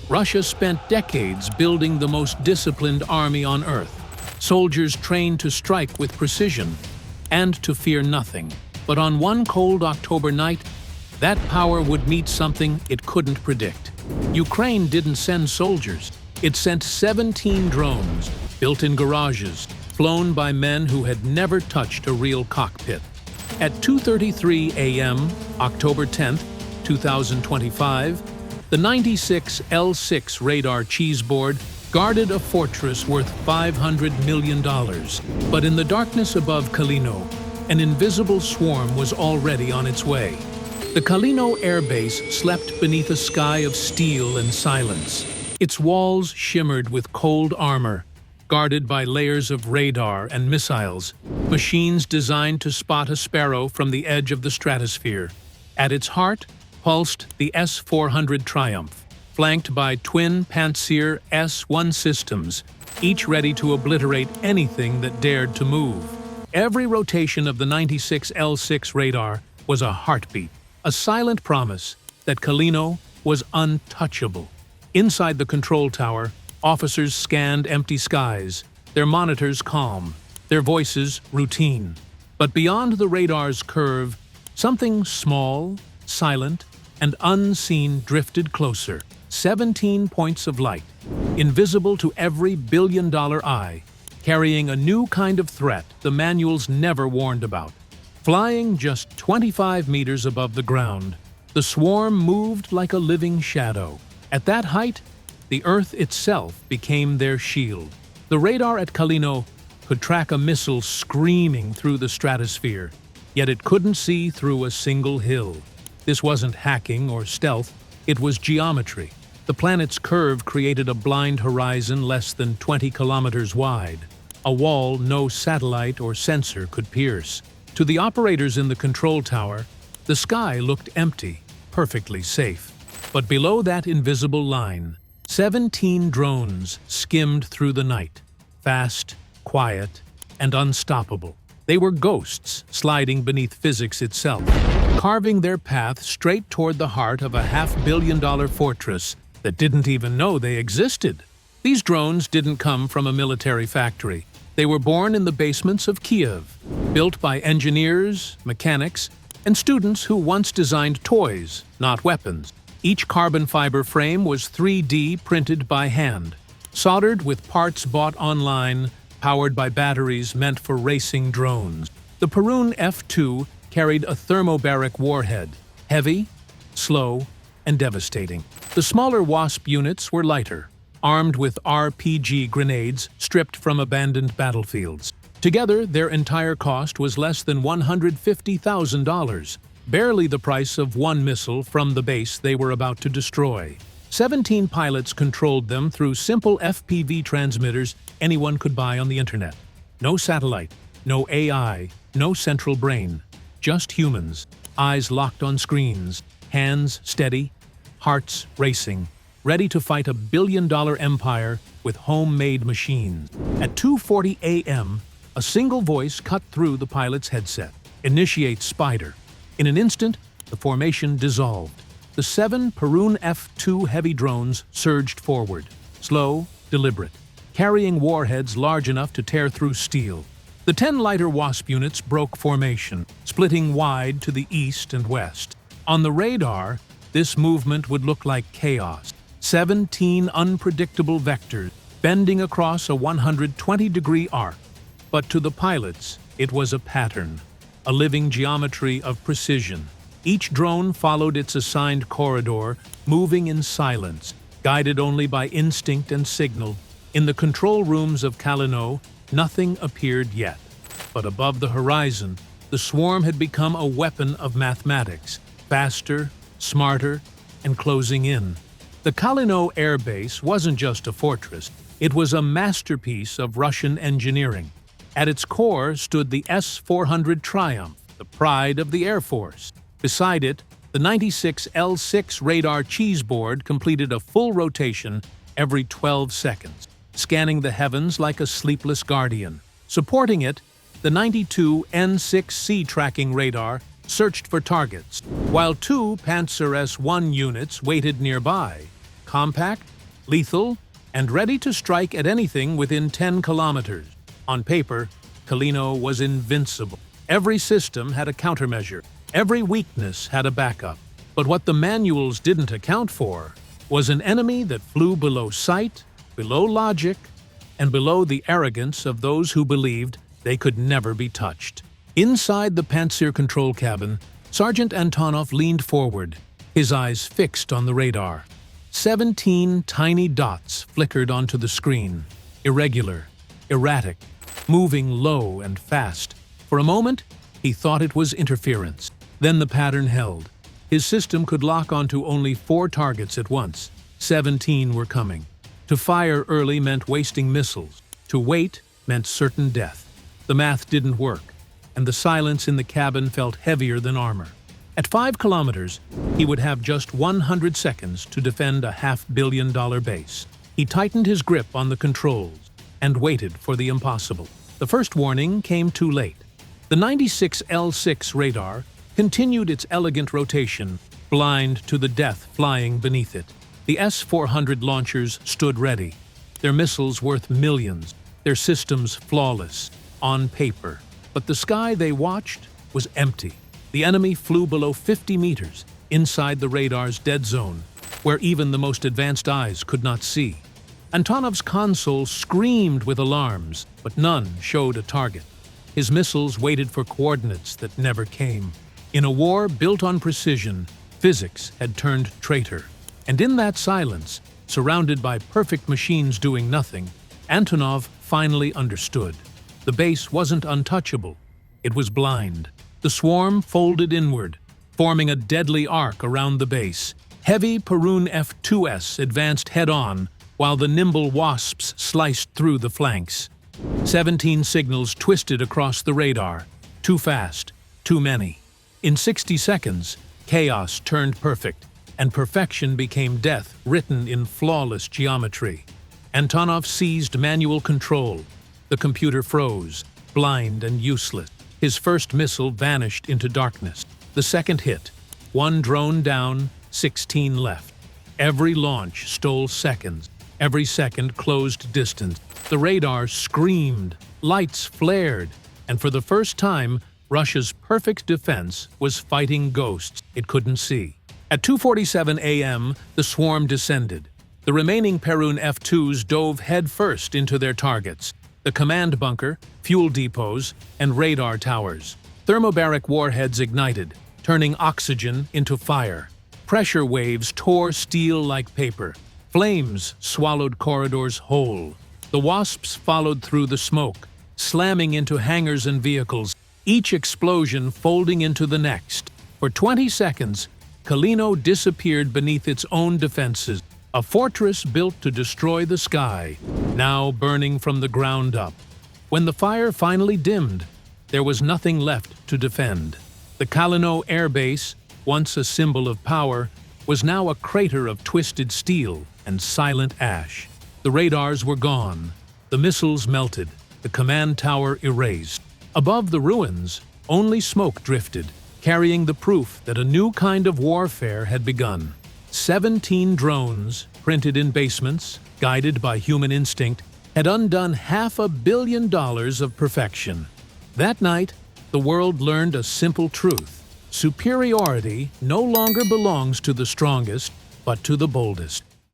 Russia spent decades building the most disciplined army on Earth. Soldiers trained to strike with precision and to fear nothing. But on one cold October night, that power would meet something it couldn't predict. Ukraine didn't send soldiers. It sent 17 drones, built in garages, flown by men who had never touched a real cockpit. At 2:33 a.m., October 10, 2025, the 96 L6 radar cheeseboard guarded a fortress worth $500 million. But in the darkness above Kalino, an invisible swarm was already on its way. The Kalino airbase slept beneath a sky of steel and silence. Its walls shimmered with cold armor, guarded by layers of radar and missiles, machines designed to spot a sparrow from the edge of the stratosphere. At its heart pulsed the S-400 Triumph, flanked by twin Pantsir S-1 systems, each ready to obliterate anything that dared to move. Every rotation of the 96 L6 radar was a heartbeat, a silent promise that Kalino was untouchable. Inside the control tower, officers scanned empty skies, their monitors calm, their voices routine. But beyond the radar's curve, something small, silent, and unseen drifted closer. 17 points of light, invisible to every billion-dollar eye, carrying a new kind of threat the manuals never warned about. Flying just 25 meters above the ground, the swarm moved like a living shadow. At that height, the Earth itself became their shield. The radar at Kalino could track a missile screaming through the stratosphere, yet it couldn't see through a single hill. This wasn't hacking or stealth, it was geometry. The planet's curve created a blind horizon less than 20 kilometers wide, a wall no satellite or sensor could pierce. To the operators in the control tower, the sky looked empty, perfectly safe. But below that invisible line, 17 drones skimmed through the night, fast, quiet, and unstoppable. They were ghosts sliding beneath physics itself, carving their path straight toward the heart of a $500 million fortress that didn't even know they existed. These drones didn't come from a military factory. They were born in the basements of Kiev, built by engineers, mechanics, and students who once designed toys, not weapons. Each carbon fiber frame was 3D printed by hand, soldered with parts bought online, powered by batteries meant for racing drones. The Perun F-2 carried a thermobaric warhead, heavy, slow, and devastating. The smaller Wasp units were lighter, armed with RPG grenades stripped from abandoned battlefields. Together, their entire cost was less than $150,000, barely the price of one missile from the base they were about to destroy. 17 pilots controlled them through simple FPV transmitters anyone could buy on the internet. No satellite, no AI, no central brain. Just humans, eyes locked on screens, hands steady, hearts racing, ready to fight a billion-dollar empire with homemade machines. At 2:40 a.m., a single voice cut through the pilot's headset. Initiate Spider. In an instant, the formation dissolved. The 7 Perun F-2 heavy drones surged forward, slow, deliberate, carrying warheads large enough to tear through steel. The 10 lighter Wasp units broke formation, splitting wide to the east and west. On the radar, this movement would look like chaos. 17 unpredictable vectors, bending across a 120-degree arc. But to the pilots, it was a pattern, a living geometry of precision. Each drone followed its assigned corridor, moving in silence, guided only by instinct and signal. In the control rooms of Kalino, nothing appeared yet. But above the horizon, the swarm had become a weapon of mathematics, faster, smarter, and closing in. The Kalino Air Base wasn't just a fortress, it was a masterpiece of Russian engineering. At its core stood the S-400 Triumph, the pride of the Air Force. Beside it, the 96 L6 radar cheeseboard completed a full rotation every 12 seconds, scanning the heavens like a sleepless guardian. Supporting it, the 92 N6C tracking radar searched for targets, while 2 Pantsir S-1 units waited nearby, compact, lethal, and ready to strike at anything within 10 kilometers. On paper, Kalino was invincible. Every system had a countermeasure. Every weakness had a backup. But what the manuals didn't account for was an enemy that flew below sight, below logic, and below the arrogance of those who believed they could never be touched. Inside the Pantsir control cabin, Sergeant Antonov leaned forward, his eyes fixed on the radar. 17 tiny dots flickered onto the screen, irregular, erratic, moving low and fast. For a moment, he thought it was interference. Then the pattern held. His system could lock onto only 4 targets at once. 17 were coming. To fire early meant wasting missiles. To wait meant certain death. The math didn't work, and the silence in the cabin felt heavier than armor. At 5 kilometers, he would have just 100 seconds to defend a $500 million base. He tightened his grip on the controls and waited for the impossible. The first warning came too late. The 96L6 radar continued its elegant rotation, blind to the death flying beneath it. The S-400 launchers stood ready, their missiles worth millions, their systems flawless, on paper. But the sky they watched was empty. The enemy flew below 50 meters, inside the radar's dead zone, where even the most advanced eyes could not see. Antonov's console screamed with alarms, but none showed a target. His missiles waited for coordinates that never came. In a war built on precision, physics had turned traitor. And in that silence, surrounded by perfect machines doing nothing, Antonov finally understood. The base wasn't untouchable. It was blind. The swarm folded inward, forming a deadly arc around the base. Heavy Perun F-2S advanced head-on, while the nimble Wasps sliced through the flanks. 17 signals twisted across the radar. Too fast, too many. In 60 seconds, chaos turned perfect, and perfection became death written in flawless geometry. Antonov seized manual control. The computer froze, blind and useless. His first missile vanished into darkness. The second hit. 1 drone down, 16 left. Every launch stole seconds. Every second closed distance. The radar screamed, lights flared, and for the first time, Russia's perfect defense was fighting ghosts it couldn't see. At 2:47 a.m., the swarm descended. The remaining Perun F-2s dove headfirst into their targets: the command bunker, fuel depots, and radar towers. Thermobaric warheads ignited, turning oxygen into fire. Pressure waves tore steel like paper. Flames swallowed corridors whole. The Wasps followed through the smoke, slamming into hangars and vehicles, each explosion folding into the next. For 20 seconds, Kalino disappeared beneath its own defenses, a fortress built to destroy the sky, now burning from the ground up. When the fire finally dimmed, there was nothing left to defend. The Kalino airbase, once a symbol of power, was now a crater of twisted steel and silent ash. The radars were gone, the missiles melted, the command tower erased. Above the ruins, only smoke drifted, carrying the proof that a new kind of warfare had begun. 17 drones, printed in basements, guided by human instinct, had undone $500 million of perfection. That night, the world learned a simple truth: superiority no longer belongs to the strongest, but to the boldest.